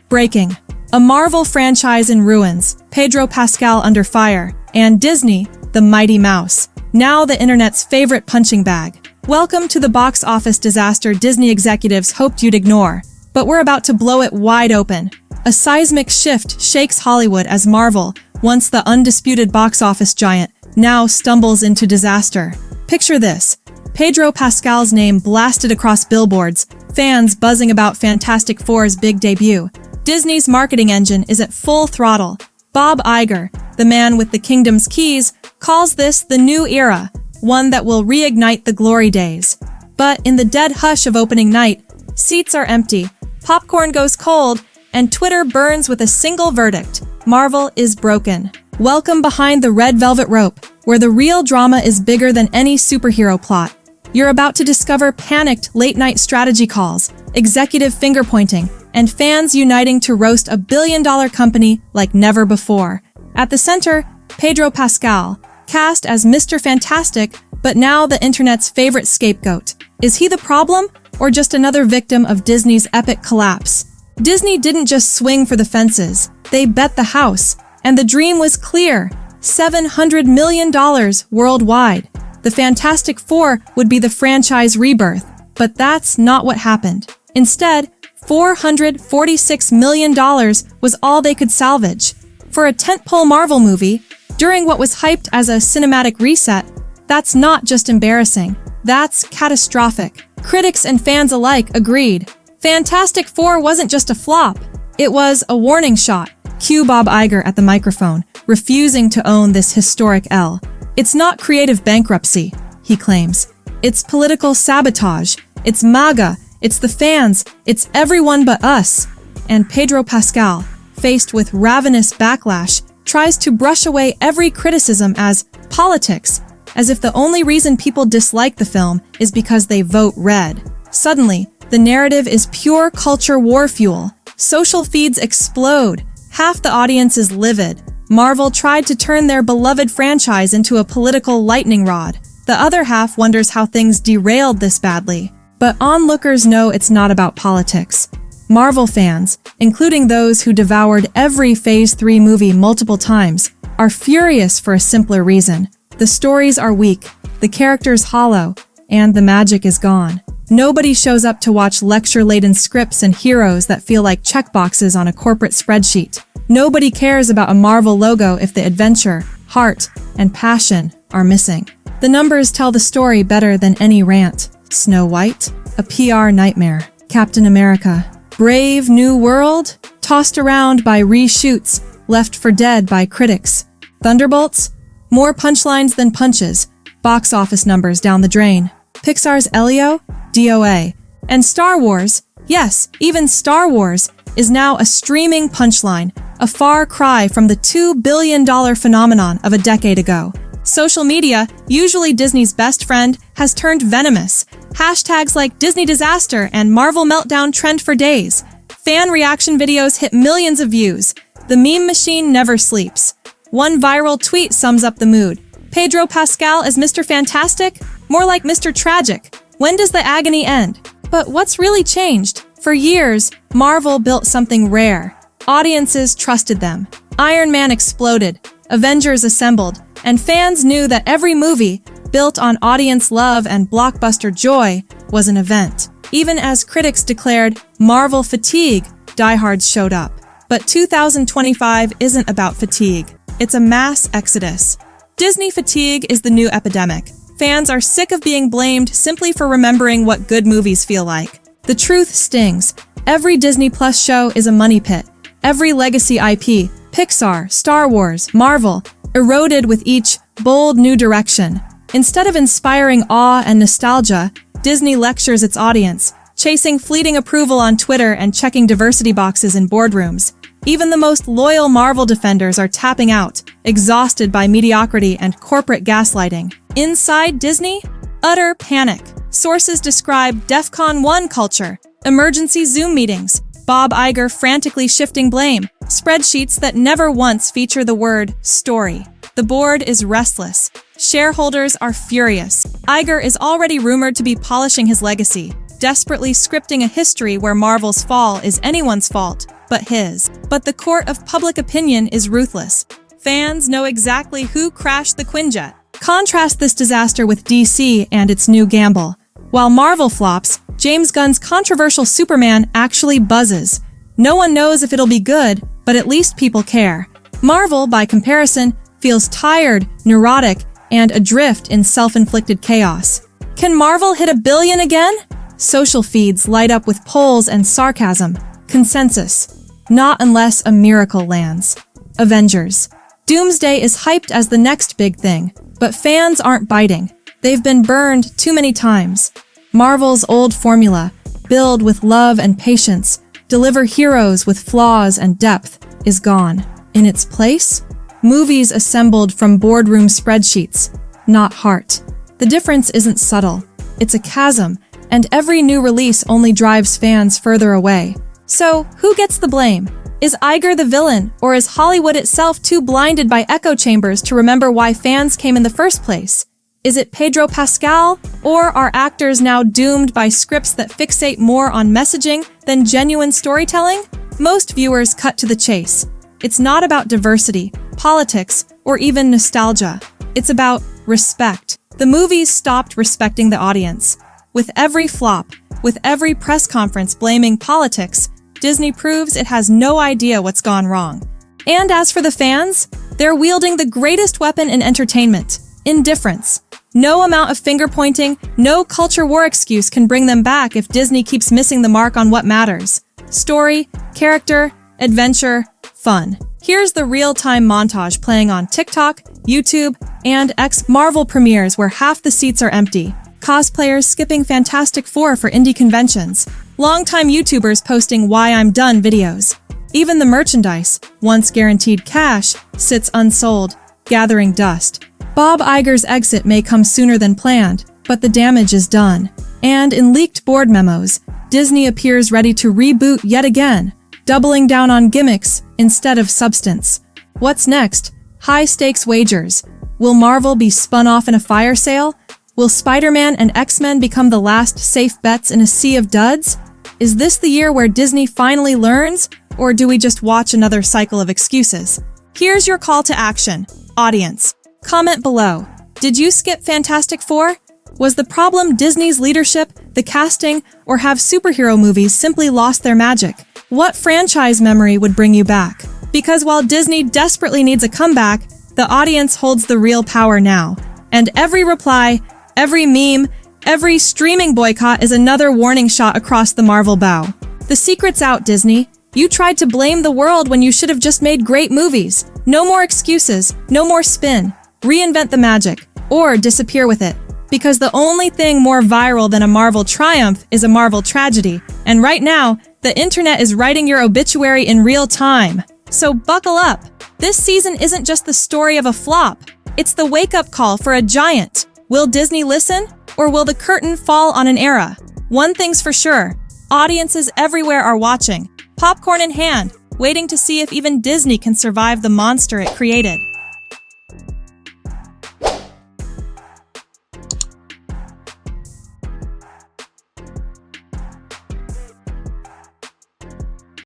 Breaking. A Marvel franchise in ruins, Pedro Pascal under fire, and Disney, the mighty mouse, now the internet's favorite punching bag. Welcome to the box office disaster Disney executives hoped you'd ignore, but we're about to blow it wide open. A seismic shift shakes Hollywood as Marvel, once the undisputed box office giant, now stumbles into disaster. Picture this. Pedro Pascal's name blasted across billboards, fans buzzing about Fantastic Four's big debut. Disney's marketing engine is at full throttle. Bob Iger, the man with the kingdom's keys, calls this the new era, one that will reignite the glory days. But in the dead hush of opening night, seats are empty, popcorn goes cold, and Twitter burns with a single verdict: Marvel is broken. Welcome behind the red velvet rope, where the real drama is bigger than any superhero plot. You're about to discover panicked late-night strategy calls, executive finger-pointing, and fans uniting to roast a billion-dollar company like never before. At the center, Pedro Pascal, cast as Mr. Fantastic, but now the internet's favorite scapegoat. Is he the problem, or just another victim of Disney's epic collapse? Disney didn't just swing for the fences, they bet the house, and the dream was clear: $700 million worldwide. The Fantastic Four would be the franchise rebirth, but that's not what happened. Instead, $446 million was all they could salvage. For a tentpole Marvel movie, during what was hyped as a cinematic reset, that's not just embarrassing, that's catastrophic. Critics and fans alike agreed. Fantastic Four wasn't just a flop, it was a warning shot. Cue Bob Iger at the microphone, refusing to own this historic L. It's not creative bankruptcy, he claims. It's political sabotage. It's MAGA. It's the fans. It's everyone but us. And Pedro Pascal, faced with ravenous backlash, tries to brush away every criticism as politics, as if the only reason people dislike the film is because they vote red. Suddenly, the narrative is pure culture war fuel. Social feeds explode. Half the audience is livid. Marvel tried to turn their beloved franchise into a political lightning rod. The other half wonders how things derailed this badly. But onlookers know it's not about politics. Marvel fans, including those who devoured every Phase 3 movie multiple times, are furious for a simpler reason. The stories are weak, the characters hollow, and the magic is gone. Nobody shows up to watch lecture-laden scripts and heroes that feel like checkboxes on a corporate spreadsheet. Nobody cares about a Marvel logo if the adventure, heart, and passion are missing. The numbers tell the story better than any rant. Snow White? A PR nightmare. Captain America? Brave New World? Tossed around by reshoots, left for dead by critics. Thunderbolts? More punchlines than punches. Box office numbers down the drain. Pixar's Elio? DOA. And Star Wars? Yes, even Star Wars is now a streaming punchline, a far cry from the $2 billion phenomenon of a decade ago. Social media, usually Disney's best friend, has turned venomous. Hashtags like Disney Disaster and Marvel Meltdown trend for days. Fan reaction videos hit millions of views. The meme machine never sleeps. One viral tweet sums up the mood. Pedro Pascal as Mr. Fantastic? More like Mr. Tragic. When does the agony end? But what's really changed? For years, Marvel built something rare. Audiences trusted them. Iron Man exploded, Avengers assembled, and fans knew that every movie, built on audience love and blockbuster joy, was an event. Even as critics declared Marvel fatigue, diehards showed up. But 2025 isn't about fatigue. It's a mass exodus. Disney fatigue is the new epidemic. Fans are sick of being blamed simply for remembering what good movies feel like. The truth stings. Every Disney Plus show is a money pit. Every legacy IP, Pixar, Star Wars, Marvel, eroded with each bold new direction. Instead of inspiring awe and nostalgia, Disney lectures its audience, chasing fleeting approval on Twitter and checking diversity boxes in boardrooms. Even the most loyal Marvel defenders are tapping out, exhausted by mediocrity and corporate gaslighting. Inside Disney? Utter panic. Sources describe DEFCON 1 culture, emergency Zoom meetings, Bob Iger frantically shifting blame, spreadsheets that never once feature the word story. The board is restless. Shareholders are furious. Iger is already rumored to be polishing his legacy, desperately scripting a history where Marvel's fall is anyone's fault. but his. But the court of public opinion is ruthless. Fans know exactly who crashed the Quinjet. Contrast this disaster with DC and its new gamble. While Marvel flops, James Gunn's controversial Superman actually buzzes. No one knows if it'll be good, but at least people care. Marvel, by comparison, feels tired, neurotic, and adrift in self-inflicted chaos. Can Marvel hit $1 billion again? Social feeds light up with polls and sarcasm. Consensus. Not unless a miracle lands. Avengers. Doomsday is hyped as the next big thing, but fans aren't biting. They've been burned too many times. Marvel's old formula, build with love and patience, deliver heroes with flaws and depth, is gone. In its place, movies assembled from boardroom spreadsheets, not heart. The difference isn't subtle. It's a chasm, and every new release only drives fans further away. So, who gets the blame? Is Iger the villain, or is Hollywood itself too blinded by echo chambers to remember why fans came in the first place? Is it Pedro Pascal, or are actors now doomed by scripts that fixate more on messaging than genuine storytelling? Most viewers cut to the chase. It's not about diversity, politics, or even nostalgia. It's about respect. The movies stopped respecting the audience. With every flop, with every press conference blaming politics, Disney proves it has no idea what's gone wrong. And as for the fans, they're wielding the greatest weapon in entertainment: indifference. No amount of finger-pointing, no culture war excuse can bring them back if Disney keeps missing the mark on what matters: story, character, adventure, fun. Here's the real-time montage playing on TikTok, YouTube, and Marvel premieres where half the seats are empty. Cosplayers skipping Fantastic Four for indie conventions. Longtime YouTubers posting "Why I'm Done" videos. Even the merchandise, once guaranteed cash, sits unsold, gathering dust. Bob Iger's exit may come sooner than planned, but the damage is done. And in leaked board memos, Disney appears ready to reboot yet again, doubling down on gimmicks instead of substance. What's next? High-stakes wagers. Will Marvel be spun off in a fire sale? Will Spider-Man and X-Men become the last safe bets in a sea of duds? Is this the year where Disney finally learns, or do we just watch another cycle of excuses? Here's your call to action, audience. Comment below. Did you skip Fantastic Four? Was the problem Disney's leadership, the casting, or have superhero movies simply lost their magic? What franchise memory would bring you back? Because while Disney desperately needs a comeback, the audience holds the real power now. And every reply, every meme, every streaming boycott is another warning shot across the Marvel bow. The secret's out, Disney. You tried to blame the world when you should have just made great movies. No more excuses, no more spin. Reinvent the magic, or disappear with it. Because the only thing more viral than a Marvel triumph is a Marvel tragedy. And right now, the internet is writing your obituary in real time. So buckle up. This season isn't just the story of a flop. It's the wake-up call for a giant. Will Disney listen? Or will the curtain fall on an era? One thing's for sure. Audiences everywhere are watching, popcorn in hand, waiting to see if even Disney can survive the monster it created.